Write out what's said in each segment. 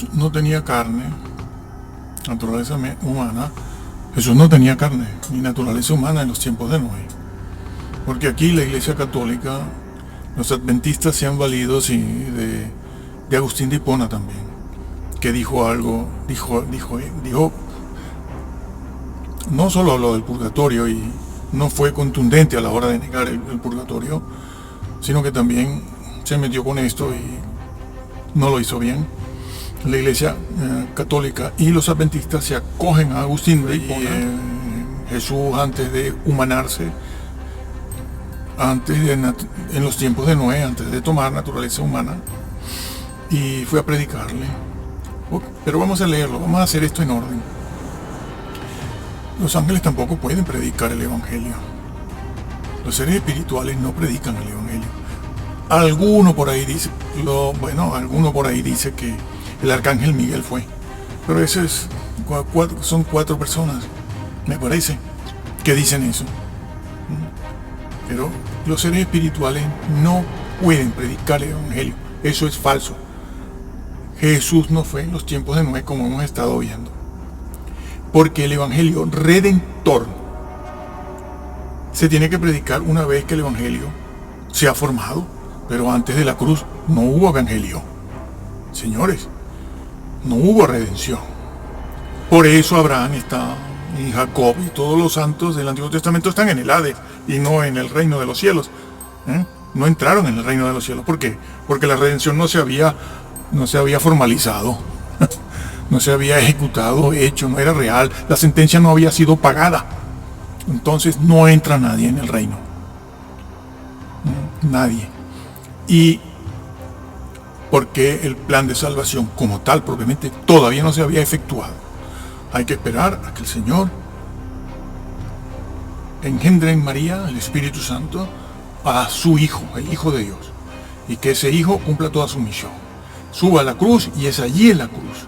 Jesús no tenía carne, naturaleza humana. Jesús no tenía carne ni naturaleza humana en los tiempos de Noé. Porque aquí la Iglesia Católica, los adventistas se han valido de Agustín de Hipona también, que dijo algo, dijo, no solo habló del purgatorio y no fue contundente a la hora de negar el purgatorio, sino que también se metió con esto y no lo hizo bien. La Iglesia Católica y los adventistas se acogen a Agustín de Hipona. Jesús, antes de humanarse, en los tiempos de Noé, antes de tomar naturaleza humana, y fue a predicarle. Pero vamos a leerlo, vamos a hacer esto en orden. Los ángeles tampoco pueden predicar el Evangelio. Los seres espirituales no predican el Evangelio. Alguno por ahí dice que el arcángel Miguel fue, pero son 4 personas, me parece, que dicen eso. Pero los seres espirituales no pueden predicar el Evangelio. Eso es falso. Jesús no fue en los tiempos de Noé, como hemos estado viendo. Porque el Evangelio redentor se tiene que predicar una vez que el Evangelio se ha formado. Pero antes de la cruz no hubo Evangelio. Señores, no hubo redención. Por eso Abraham está, y Jacob y todos los santos del Antiguo Testamento están en el Hades y no en el reino de los cielos. No entraron en el reino de los cielos. ¿Por qué? Porque la redención no se había formalizado, no se había ejecutado, hecho, no era real, la sentencia no había sido pagada. Entonces no entra nadie en el reino. Nadie. Y porque el plan de salvación como tal propiamente todavía no se había efectuado. Hay que esperar a que el Señor engendre en María el Espíritu Santo a su Hijo, el Hijo de Dios, y que ese Hijo cumpla toda su misión. Suba a la cruz y es allí en la cruz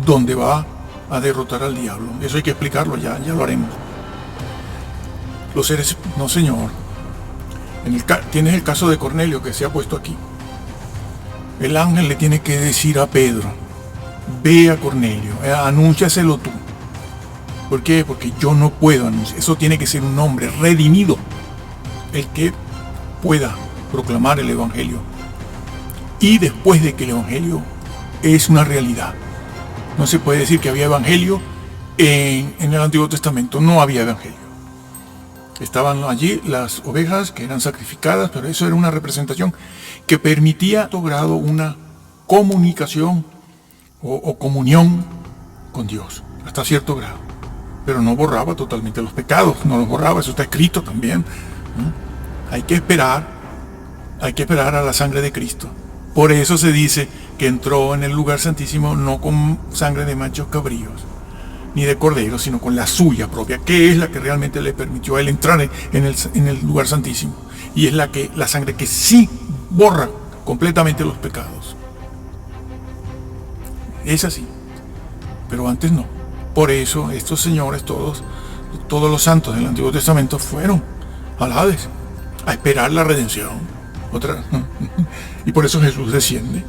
donde va a derrotar al diablo. Eso hay que explicarlo, ya lo haremos. Los seres, no señor. Tienes el caso de Cornelio que se ha puesto aquí. El ángel le tiene que decir a Pedro: ve a Cornelio, anúnciaselo tú. ¿Por qué? Porque yo no puedo anunciar. Eso tiene que ser un hombre redimido, el que pueda proclamar el Evangelio. Y después de que el Evangelio es una realidad. No se puede decir que había Evangelio en el Antiguo Testamento. No había Evangelio. Estaban allí las ovejas que eran sacrificadas, pero eso era una representación que permitía a todo grado una comunicación o comunión con Dios, hasta cierto grado. Pero no borraba totalmente los pecados, no los borraba, eso está escrito también. Hay que esperar a la sangre de Cristo. Por eso se dice que entró en el lugar santísimo no con sangre de machos cabríos, ni de corderos, sino con la suya propia, que es la que realmente le permitió a él entrar en el lugar santísimo. Y es la sangre que sí borra completamente los pecados. Es así. Pero antes no. Por eso estos señores, todos los santos del Antiguo Testamento fueron al Hades a esperar la redención. Y por eso Jesús desciende.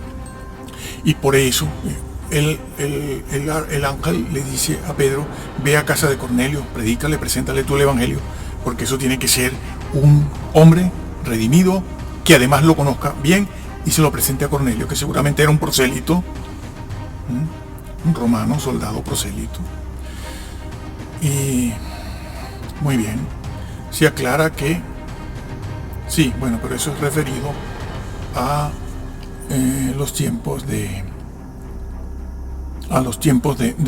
Y por eso el ángel le dice a Pedro: ve a casa de Cornelio, predícale, preséntale tú el Evangelio, porque eso tiene que ser un hombre redimido, que además lo conozca bien y se lo presente a Cornelio, que seguramente era un prosélito, un romano, soldado prosélito. Y muy bien, se aclara que sí, bueno, pero eso es referido a los tiempos de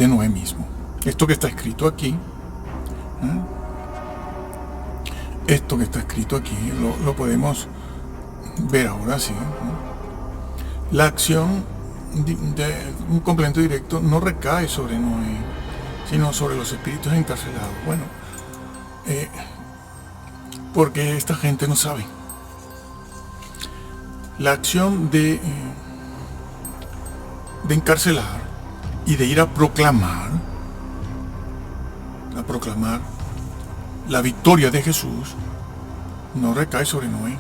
Noé mismo. Esto que está escrito aquí, lo podemos ver ahora, sí. La acción de un complemento directo no recae sobre Noé, sino sobre los espíritus encarcelados. Bueno, porque esta gente no sabe. La acción de encarcelar y de ir a proclamar la victoria de Jesús no recae sobre Noé,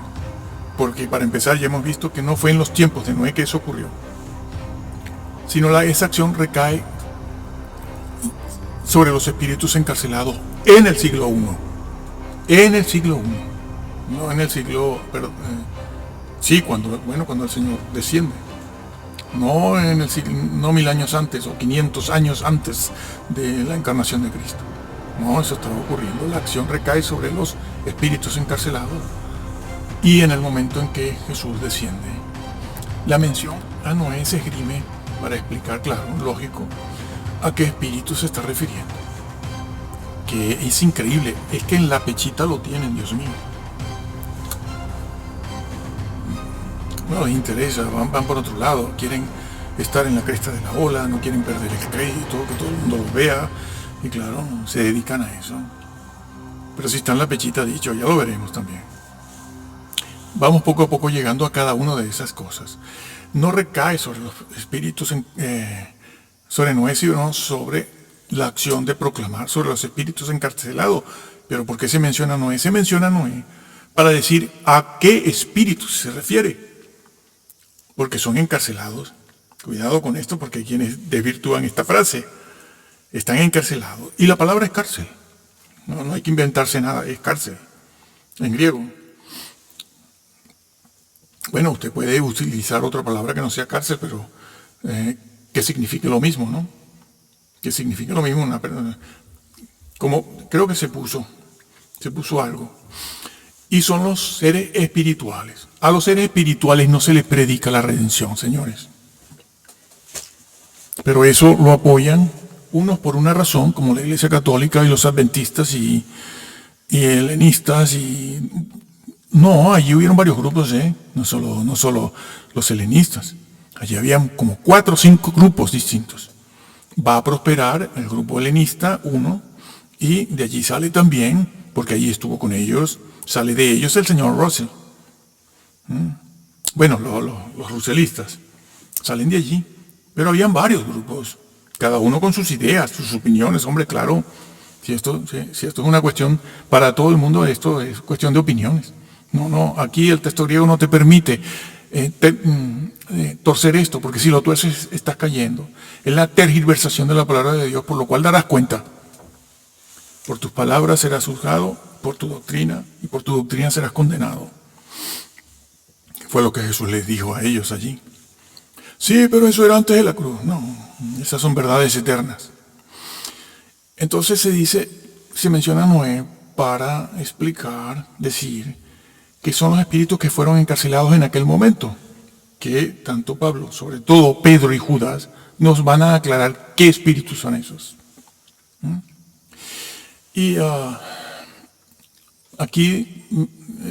porque para empezar ya hemos visto que no fue en los tiempos de Noé que eso ocurrió. sino esa acción recae sobre los espíritus encarcelados en el siglo I. En el siglo I. No en el siglo... sí, cuando el Señor desciende. No en el siglo, no 1000 años antes o 500 años antes de la encarnación de Cristo. No, eso estaba ocurriendo. La acción recae sobre los espíritus encarcelados y en el momento en que Jesús desciende. La mención a Noé se esgrime para explicar, claro, lógico, a qué espíritu se está refiriendo. Que es increíble, es que en la pechita lo tienen, Dios mío. No les interesa, van por otro lado, quieren estar en la cresta de la ola, no quieren perder el crédito, que todo el mundo los vea, y claro, se dedican a eso. Pero si está en la pechita dicho, ya lo veremos también. Vamos poco a poco llegando a cada una de esas cosas. No recae sobre los espíritus, sobre Noé, sino sobre la acción de proclamar, sobre los espíritus encarcelados. Pero ¿por qué se menciona a Noé? Se menciona a Noé para decir a qué espíritu se refiere. Porque son encarcelados. Cuidado con esto, porque hay quienes desvirtúan esta frase. Están encarcelados. Y la palabra es cárcel. No hay que inventarse nada, es cárcel. En griego. Bueno, usted puede utilizar otra palabra que no sea cárcel, pero que signifique lo mismo, ¿no? Que signifique lo mismo. Como creo que se puso algo. Y son los seres espirituales. A los seres espirituales no se les predica la redención, señores. Pero eso lo apoyan unos por una razón, como la Iglesia Católica y los adventistas y helenistas. No, allí hubieron varios grupos, no solo los helenistas. Allí habían como 4 o 5 grupos distintos. Va a prosperar el grupo helenista, uno, y de allí sale también, porque allí estuvo con ellos, sale de ellos el señor Russell. Bueno, los russellistas salen de allí, pero habían varios grupos, cada uno con sus ideas, sus opiniones. Hombre, claro, si esto es una cuestión para todo el mundo, esto es cuestión de opiniones. No, aquí el texto griego no te permite torcer esto, porque si lo tuerces estás cayendo. Es la tergiversación de la palabra de Dios, por lo cual darás cuenta. Por tus palabras serás juzgado, por tu doctrina, y por tu doctrina serás condenado. Fue lo que Jesús les dijo a ellos allí. Sí, pero eso era antes de la cruz. No, esas son verdades eternas. Entonces se menciona a Noé para explicar, decir, que son los espíritus que fueron encarcelados en aquel momento. Que tanto Pablo, sobre todo Pedro y Judas, nos van a aclarar qué espíritus son esos. Y aquí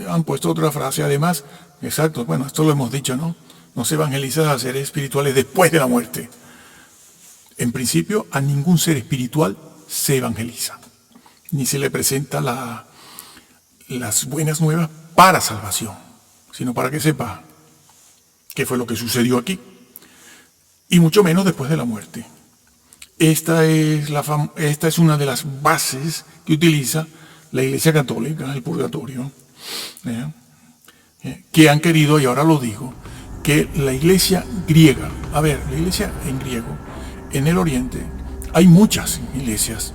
han puesto otra frase además. Exacto, bueno, esto lo hemos dicho, ¿no? No se evangeliza a seres espirituales después de la muerte. En principio, a ningún ser espiritual se evangeliza. Ni se le presenta las buenas nuevas para salvación, sino para que sepa qué fue lo que sucedió aquí. Y mucho menos después de la muerte. Esta es una de las bases que utiliza la Iglesia Católica, el purgatorio, que han querido, y ahora lo digo, que la Iglesia griega, la Iglesia en griego, en el Oriente, hay muchas iglesias,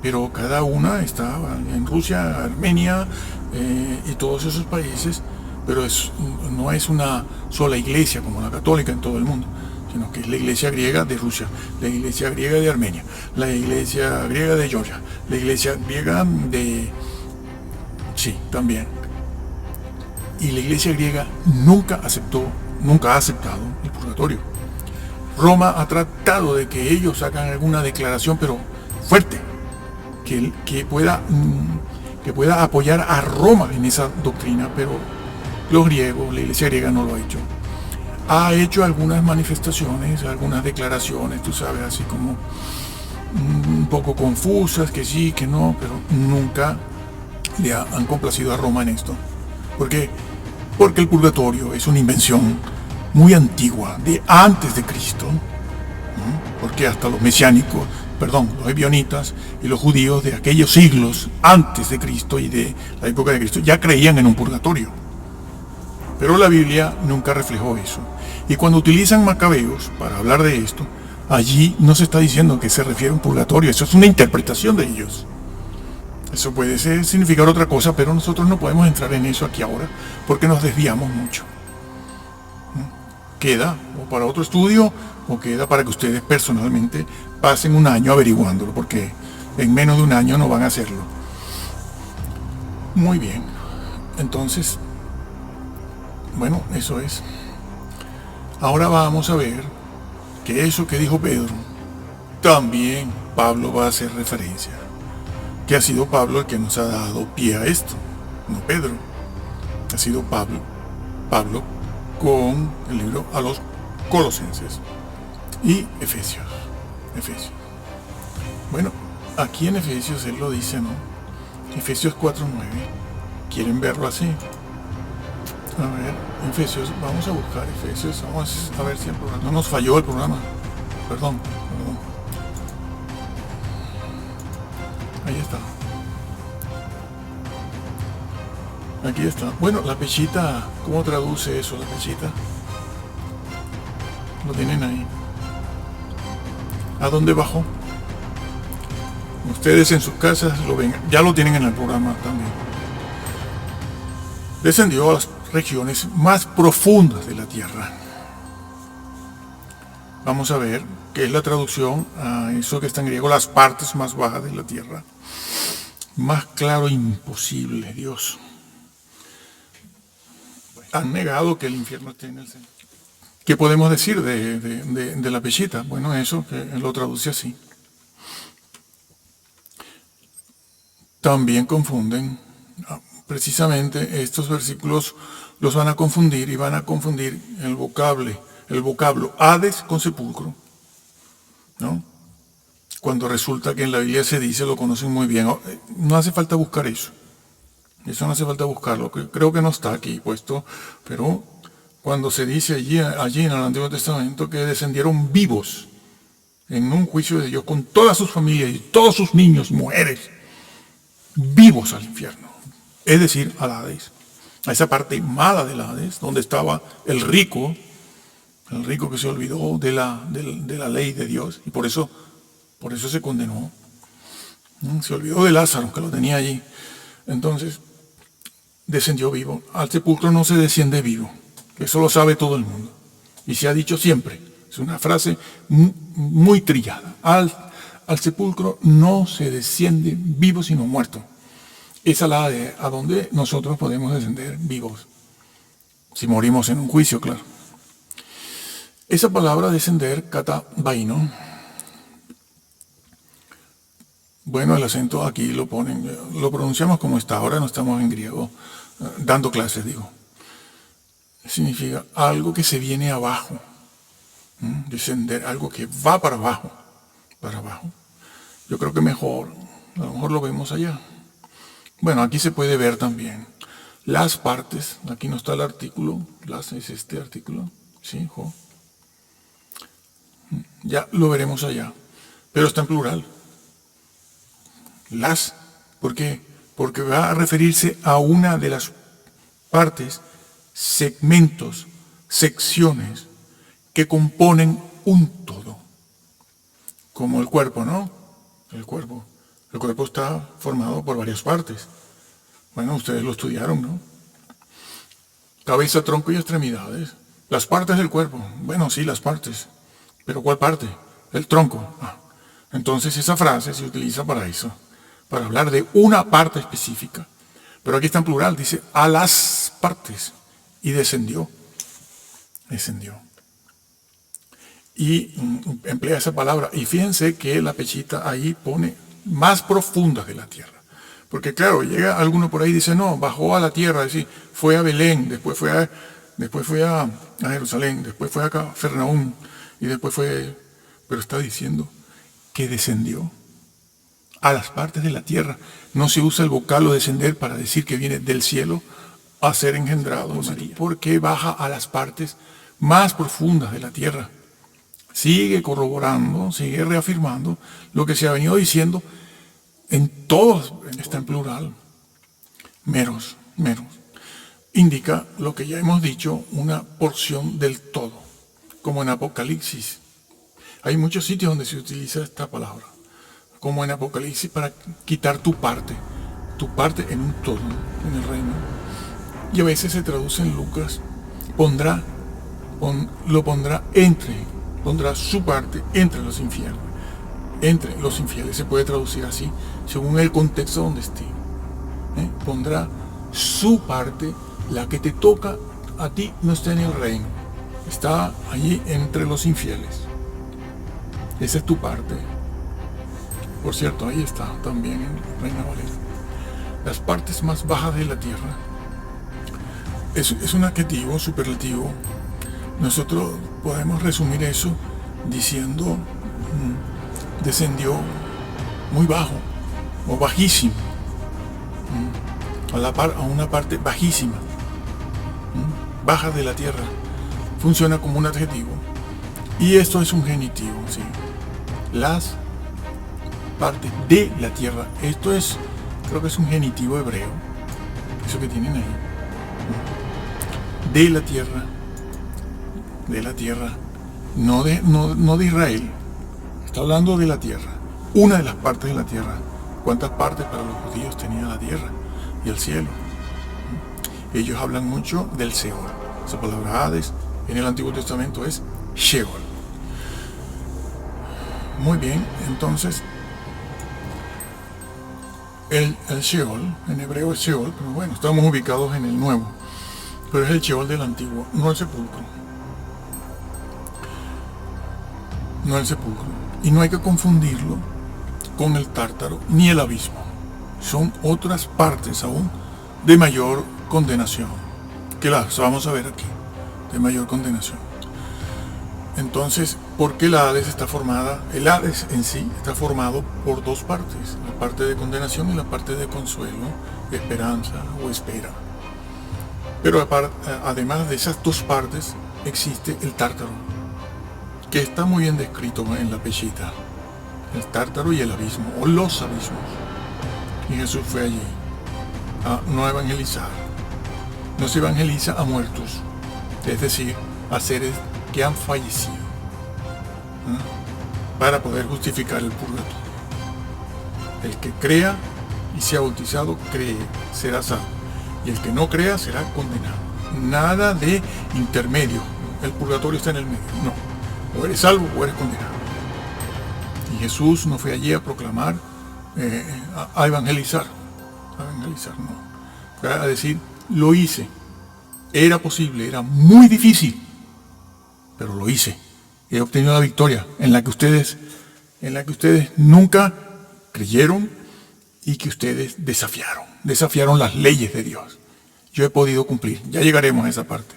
pero cada una está en Rusia, Armenia y todos esos países, pero no es una sola iglesia como la católica en todo el mundo, sino que es la iglesia griega de Rusia, la iglesia griega de Armenia, la iglesia griega de Georgia, la iglesia griega de... Sí, también. Y la iglesia griega nunca ha aceptado el purgatorio. Roma ha tratado de que ellos hagan alguna declaración, pero fuerte, que pueda apoyar a Roma en esa doctrina, pero los griegos, la iglesia griega no lo ha hecho. Ha hecho algunas manifestaciones, algunas declaraciones, tú sabes, así como un poco confusas, que sí, que no, pero nunca le han complacido a Roma en esto. ¿Por qué? Porque el purgatorio es una invención muy antigua, de antes de Cristo, porque hasta los los ebionitas y los judíos de aquellos siglos antes de Cristo y de la época de Cristo ya creían en un purgatorio. Pero la Biblia nunca reflejó eso. Y cuando utilizan Macabeos para hablar de esto, allí no se está diciendo que se refiere a un purgatorio, eso es una interpretación de ellos. Eso puede significar otra cosa, pero nosotros no podemos entrar en eso aquí ahora, porque nos desviamos mucho. Queda o para otro estudio, o queda para que ustedes personalmente pasen un año averiguándolo, porque en menos de un año no van a hacerlo. Muy bien, entonces, bueno, eso es. Ahora vamos a ver que eso que dijo Pedro, también Pablo va a hacer referencia. Que ha sido Pablo el que nos ha dado pie a esto, no Pedro. Ha sido Pablo con el libro a los Colosenses y Efesios. Bueno, aquí en Efesios él lo dice, ¿no? Efesios 4:9. ¿Quieren verlo así? A ver, Efesios, vamos a buscar Efesios, vamos a ver si el programa, no nos falló el programa. Perdón. Ahí está. Aquí está. Bueno, la pechita, ¿cómo traduce eso la pechita? Lo tienen ahí. ¿A dónde bajó? Ustedes en sus casas lo ven, ya lo tienen en el programa también. Descendió a las regiones más profundas de la tierra. Vamos a ver qué es la traducción a eso que está en griego, las partes más bajas de la tierra. Más claro imposible, Dios. Han negado que el infierno esté en el centro. ¿Qué podemos decir de la pechita? Bueno, eso, que lo traduce así. También confunden, precisamente estos versículos los van a confundir y van a confundir el vocablo Hades con sepulcro, ¿no? Cuando resulta que en la Biblia se dice, lo conocen muy bien, no hace falta buscar eso. Eso no hace falta buscarlo, creo que no está aquí puesto, pero cuando se dice allí en el Antiguo Testamento que descendieron vivos en un juicio de Dios con todas sus familias y todos sus niños y mujeres, vivos al infierno, es decir, al Hades, a esa parte mala del Hades, donde estaba el rico que se olvidó de la ley de Dios, y por eso se condenó. Se olvidó de Lázaro, que lo tenía allí. Entonces, descendió vivo. Al sepulcro no se desciende vivo. Eso lo sabe todo el mundo. Y se ha dicho siempre. Es una frase muy trillada. Al sepulcro no se desciende vivo, sino muerto. Esa es a donde nosotros podemos descender vivos. Si morimos en un juicio, claro. Esa palabra descender, katabaino, bueno, el acento aquí lo ponen, lo pronunciamos como está, ahora no estamos en griego, dando clases, digo. Significa algo que se viene abajo, descender, algo que va para abajo. Yo creo que mejor, a lo mejor lo vemos allá. Bueno, aquí se puede ver también las partes, aquí no está el artículo, las es este artículo, ¿sí? Jo. Ya lo veremos allá, pero está en plural. Las, ¿por qué? Porque va a referirse a una de las partes, segmentos, secciones que componen un todo. Como el cuerpo, ¿no? El cuerpo está formado por varias partes. Bueno, ustedes lo estudiaron, ¿no? Cabeza, tronco y extremidades. Las partes del cuerpo. Bueno, sí, las partes. ¿Pero cuál parte? El tronco. Entonces esa frase se utiliza para eso, para hablar de una parte específica. Pero aquí está en plural, dice a las partes. Y descendió. Y emplea esa palabra. Y fíjense que la pechita ahí pone más profundas de la tierra. Porque claro, llega alguno por ahí y dice, no, bajó a la tierra, es decir, fue a Belén, después fue a Jerusalén, después fue a Cafarnaúm, y después fue, pero está diciendo que descendió a las partes de la tierra. No se usa el vocablo descender para decir que viene del cielo a ser engendrado, María, porque baja a las partes más profundas de la tierra. Sigue corroborando, sigue reafirmando lo que se ha venido diciendo en todos, está en plural, meros. Indica lo que ya hemos dicho, una porción del todo. como en Apocalipsis. Hay muchos sitios donde se utiliza esta palabra, como en Apocalipsis, para quitar tu parte en un todo, en el reino. Y a veces se traduce en Lucas, pondrá su parte entre los infiernos. Entre los infieles se puede traducir así, según el contexto donde esté. Pondrá su parte, la que te toca a ti no está en el reino, está allí entre los infieles. Esa es tu parte. Por cierto, ahí está también en Reina Valera. Las partes más bajas de la tierra es un adjetivo superlativo. Nosotros podemos resumir eso diciendo descendió muy bajo o bajísimo, a una parte bajísima, baja de la tierra. Funciona como un adjetivo y esto es un genitivo, ¿sí? Las partes de la tierra, creo que es un genitivo hebreo, eso que tienen ahí, de la tierra, no de Israel. Está hablando de la tierra, una de las partes de la tierra. ¿Cuántas partes para los judíos tenía la tierra y el cielo? Ellos hablan mucho del Seol. Esa palabra Hades en el Antiguo Testamento es Sheol. Muy bien, entonces el Sheol, en hebreo es Sheol, pero bueno, estamos ubicados en el Nuevo, pero es el Sheol del Antiguo, no el sepulcro. No el sepulcro. Y no hay que confundirlo con el Tártaro ni el abismo. Son otras partes aún de mayor condenación, que las vamos a ver aquí, de mayor condenación. Entonces, ¿por qué la Hades está formada? El Hades en sí está formado por dos partes, la parte de condenación y la parte de consuelo, esperanza o espera. Pero además de esas dos partes, existe el Tártaro, que está muy bien descrito en la Peshita. El Tártaro y el abismo, o los abismos. Y Jesús fue allí no a evangelizar. No se evangeliza a muertos, es decir, a seres que han fallecido, para poder justificar el purgatorio. El que crea y sea bautizado, será salvo. Y el que no crea será condenado. Nada de intermedio. El purgatorio está en el medio. No. O eres salvo o eres condenado. Y Jesús no fue allí a proclamar, a evangelizar. A evangelizar, no. Fue a decir, lo hice. Era posible, era muy difícil, pero lo hice. He obtenido la victoria en la que ustedes nunca creyeron y que ustedes desafiaron las leyes de Dios. Yo he podido cumplir. Ya llegaremos a esa parte.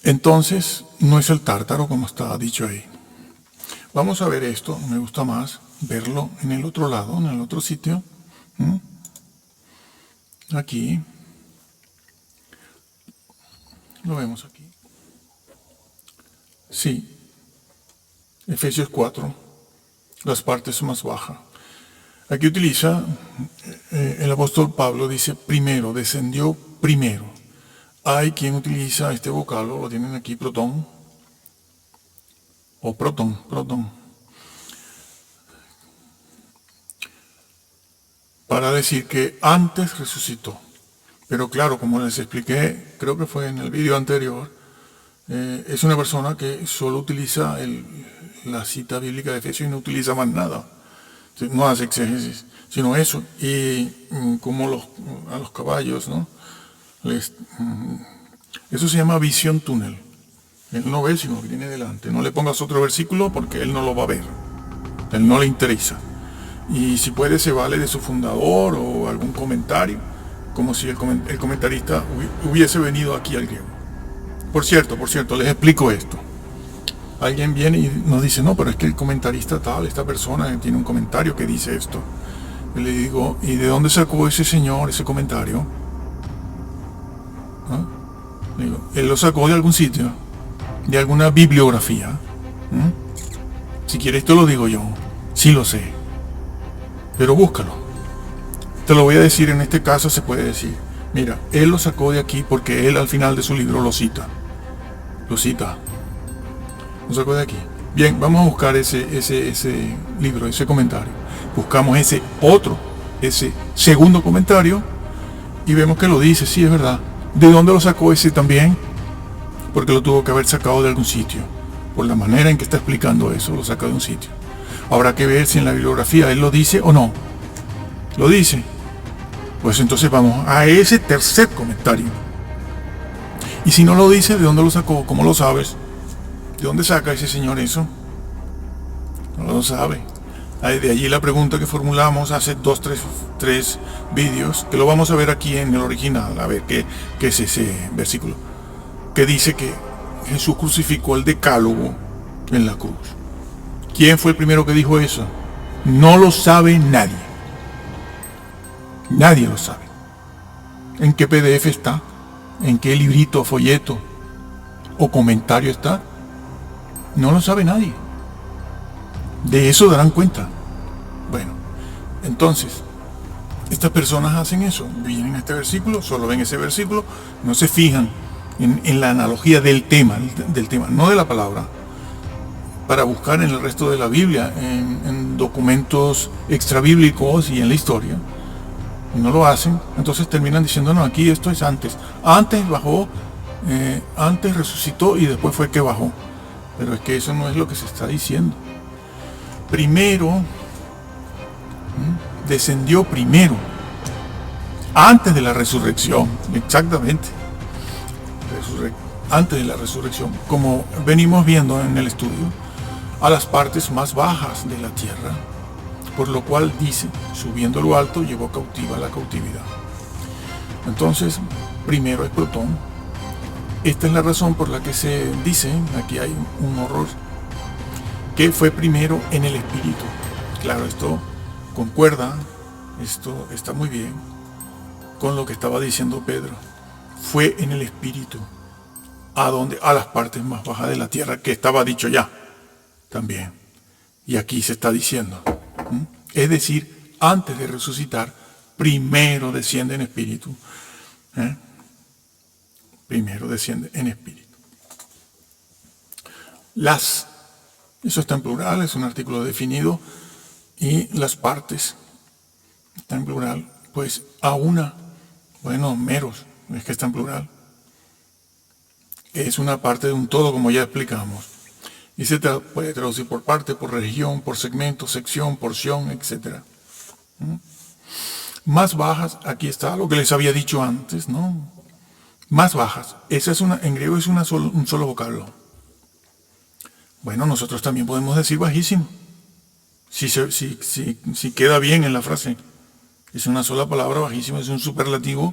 Entonces, no es el Tártaro como está dicho ahí. Vamos a ver esto. Me gusta más verlo en el otro lado, en el otro sitio. Aquí. Lo vemos aquí. Sí. Efesios 4. Las partes más bajas. Aquí utiliza, el apóstol Pablo dice primero, descendió primero. Hay quien utiliza este vocablo, lo tienen aquí, protón, o protón, para decir que antes resucitó. Pero claro, como les expliqué, creo que fue en el vídeo anterior, es una persona que solo utiliza la cita bíblica de Efesios y no utiliza más nada. No hace exégesis, sino eso. Y como a los caballos, ¿no? Eso se llama visión túnel. Él no ve sino que tiene delante. No le pongas otro versículo porque él no lo va a ver. Él no le interesa. Y si puede se vale de su fundador o algún comentario, como si el comentarista hubiese venido aquí al griego. Por cierto, les explico esto. Alguien viene y nos dice, no, pero es que el comentarista tal, esta persona tiene un comentario que dice esto. Y le digo, ¿y de dónde sacó ese señor ese comentario? Digo, él lo sacó de algún sitio, de alguna bibliografía. Si quieres te lo digo yo, sí lo sé. Pero búscalo. Te lo voy a decir, en este caso se puede decir, mira, él lo sacó de aquí porque él al final de su libro lo cita. Lo cita. Lo sacó de aquí. Bien, vamos a buscar ese libro, ese comentario. Buscamos ese segundo comentario y vemos que lo dice, sí, es verdad. ¿De dónde lo sacó ese también? Porque lo tuvo que haber sacado de algún sitio. Por la manera en que está explicando eso, lo saca de un sitio. Habrá que ver si en la bibliografía él lo dice o no. ¿Lo dice? Pues entonces vamos a ese tercer comentario. Y si no lo dice, ¿de dónde lo sacó? ¿Cómo lo sabes? ¿De dónde saca ese señor eso? No lo sabe. De allí la pregunta que formulamos hace 3 vídeos, que lo vamos a ver aquí en el original, a ver qué es ese versículo, que dice que Jesús crucificó el decálogo en la cruz. ¿Quién fue el primero que dijo eso? No lo sabe nadie. Nadie lo sabe. ¿En qué PDF está? ¿En qué librito, folleto o comentario está? No lo sabe nadie. De eso darán cuenta. Bueno, entonces, estas personas hacen eso. Vienen a este versículo, solo ven ese versículo, no se fijan en la analogía del tema, no de la palabra, para buscar en el resto de la Biblia, en documentos extrabíblicos y en la historia. Y no lo hacen, entonces terminan diciendo, no, aquí esto es antes. Antes bajó, antes resucitó y después fue que bajó. Pero es que eso no es lo que se está diciendo. Primero, descendió primero, antes de la resurrección, exactamente. Antes de la resurrección, como venimos viendo en el estudio, a las partes más bajas de la tierra, por lo cual dice, subiendo lo alto, llevó cautiva la cautividad. Entonces, primero es Plutón. Esta es la razón por la que se dice, aquí hay un horror, que fue primero en el espíritu. Claro, esto concuerda, esto está muy bien con lo que estaba diciendo Pedro. Fue en el espíritu, a las partes más bajas de la tierra, que estaba dicho ya también. Y aquí se está diciendo. Es decir, antes de resucitar, primero desciende en espíritu. Primero desciende en espíritu. Eso está en plural, es un artículo definido, y las partes, está en plural, pues a una, meros, es que está en plural. Es una parte de un todo, como ya explicamos. Y se puede traducir por parte, por región, por segmento, sección, porción, etc. Más bajas, aquí está lo que les había dicho antes, ¿no? Más bajas. Esa es en griego es un solo vocablo. Bueno, nosotros también podemos decir bajísimo. Si queda bien en la frase. Es una sola palabra, bajísimo, es un superlativo.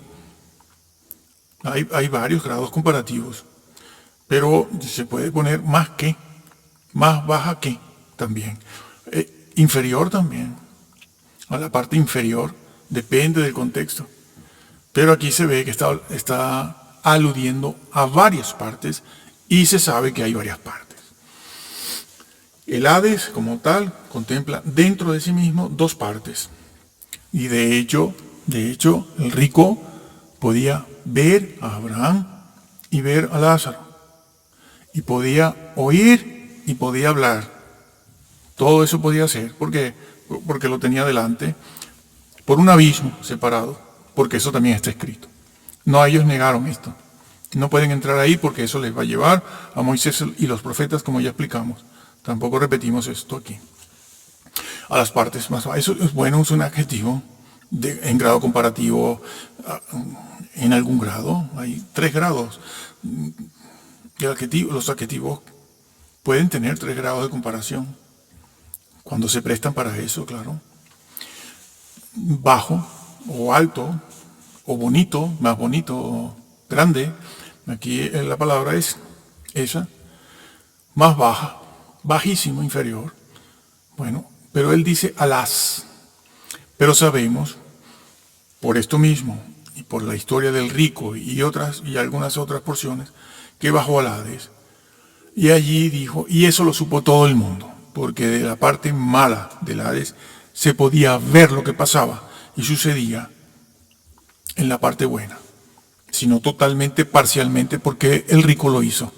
Hay varios grados comparativos. Pero se puede poner más que, más baja que también. Inferior también. A la parte inferior, depende del contexto. Pero aquí se ve que está aludiendo a varias partes y se sabe que hay varias partes. El Hades, como tal, contempla dentro de sí mismo 2 partes. Y de hecho, el rico podía ver a Abraham y ver a Lázaro. Y podía oír y podía hablar. Todo eso podía hacer porque lo tenía delante, por un abismo separado, porque eso también está escrito. No, ellos negaron esto. No pueden entrar ahí porque eso les va a llevar a Moisés y los profetas, como ya explicamos. Tampoco repetimos esto aquí. A las partes más bajas. Eso es bueno, es un adjetivo en grado comparativo, en algún grado. Hay 3 grados. Los adjetivos pueden tener 3 grados de comparación. Cuando se prestan para eso, claro. Bajo o alto o bonito, más bonito o grande. Aquí la palabra es esa. Más baja, bajísimo, inferior. Bueno, pero él dice alas. Pero sabemos, por esto mismo y por la historia del rico y algunas otras porciones, que bajó al Hades. Y allí dijo, y eso lo supo todo el mundo, porque de la parte mala del Hades se podía ver lo que pasaba y sucedía en la parte buena, sino totalmente, parcialmente, porque el rico lo hizo.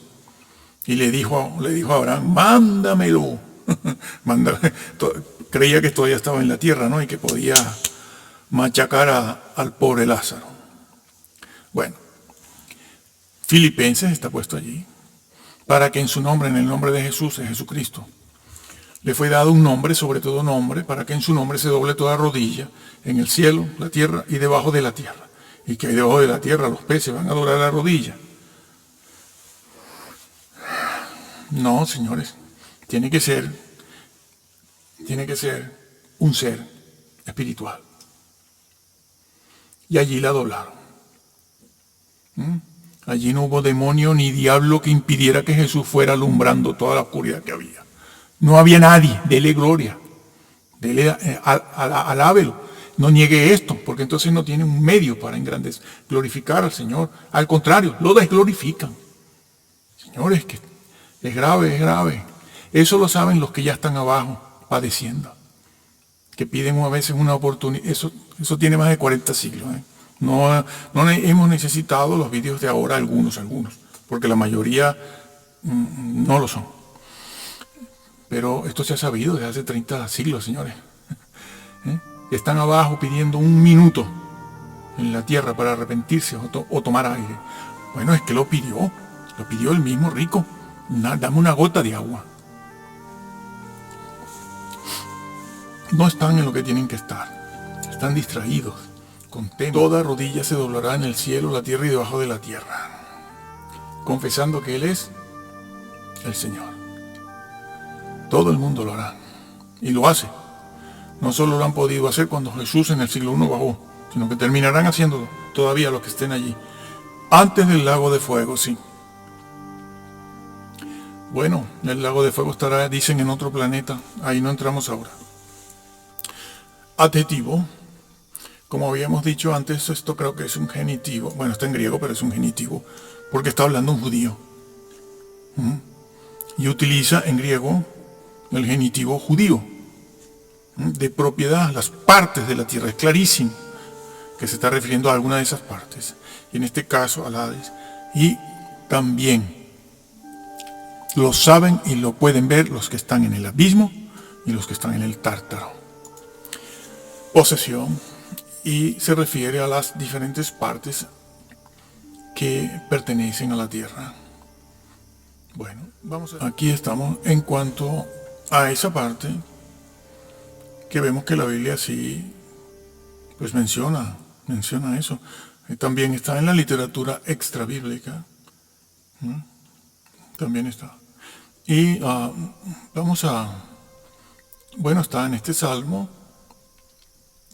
Y le dijo a Abraham, mándamelo. Creía que todavía estaba en la tierra, ¿no? Y que podía machacar al pobre Lázaro. Bueno, Filipenses está puesto allí, para que en su nombre, en el nombre de Jesús, de Jesucristo, le fue dado un nombre, sobre todo nombre, para que en su nombre se doble toda rodilla, en el cielo, la tierra y debajo de la tierra. Y que debajo de la tierra los peces van a doblar la rodilla. No, señores, tiene que ser un ser espiritual. Y allí la doblaron. Allí no hubo demonio ni diablo que impidiera que Jesús fuera alumbrando toda la oscuridad que había. No había nadie. Dele gloria. Alábelo. No niegue esto, porque entonces no tiene un medio para glorificar al Señor. Al contrario, lo desglorifican. Señores, que es grave, es grave. Eso lo saben los que ya están abajo, padeciendo. Que piden a veces una oportunidad. Eso tiene más de 40 siglos. No hemos necesitado los vídeos de ahora, algunos, porque la mayoría no lo son. Pero esto se ha sabido desde hace 30 siglos, señores. Están abajo pidiendo un minuto en la tierra para arrepentirse o tomar aire. Bueno, es que lo pidió el mismo rico. Dame una gota de agua. No están en lo que tienen que estar. Están distraídos. Toda rodilla se doblará en el cielo, la tierra y debajo de la tierra, confesando que Él es el Señor. Todo el mundo lo hará. Y lo hace. No solo lo han podido hacer cuando Jesús en el siglo I bajó, sino que terminarán haciéndolo todavía los que estén allí. Antes del lago de fuego, sí. Bueno, el lago de fuego estará, dicen, en otro planeta. Ahí no entramos ahora. Adjetivo. Como habíamos dicho antes, esto creo que es un genitivo. Bueno, está en griego, pero es un genitivo, porque está hablando un judío. Y utiliza en griego el genitivo judío, de propiedad, las partes de la tierra. Es clarísimo que se está refiriendo a alguna de esas partes. Y en este caso, al Hades. Y también lo saben y lo pueden ver los que están en el abismo y los que están en el tártaro. Posesión. Y se refiere a las diferentes partes que pertenecen a la tierra. Bueno, aquí estamos en cuanto a esa parte que vemos que la Biblia sí pues menciona eso. También está en la literatura extrabíblica. También está. Y está en este salmo,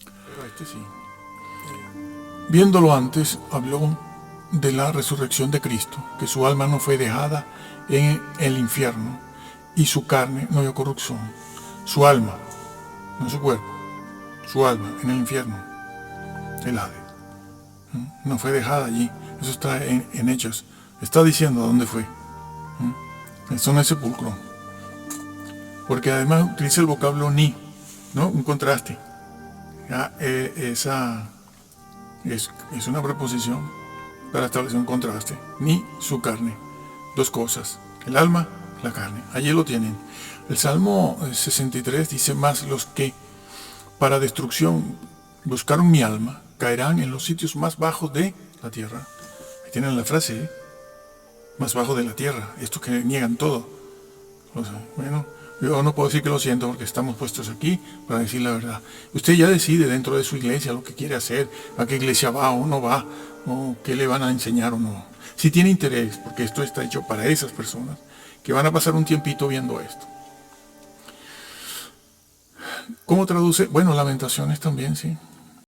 pero este sí. Viéndolo antes, habló de la resurrección de Cristo, que su alma no fue dejada en el infierno y su carne no vio corrupción. Su alma, no su cuerpo, su alma en el infierno, el Hades, no fue dejada allí. Eso está en Hechos. Está diciendo a dónde fue. Eso no es sepulcro. Porque además utiliza el vocablo ni, ¿no? Un contraste. Esa es una preposición para establecer un contraste. Ni su carne. Dos cosas. El alma, la carne. Allí lo tienen. El Salmo 63 dice: más los que para destrucción buscaron mi alma caerán en los sitios más bajos de la tierra. Ahí tienen la frase, más bajo de la tierra. Estos que niegan todo. Bueno, yo no puedo decir que lo siento porque estamos puestos aquí para decir la verdad. Usted ya decide dentro de su iglesia lo que quiere hacer, a qué iglesia va o no va, o qué le van a enseñar o no. Si tiene interés, porque esto está hecho para esas personas que van a pasar un tiempito viendo esto. ¿Cómo traduce? Bueno, Lamentaciones también, sí.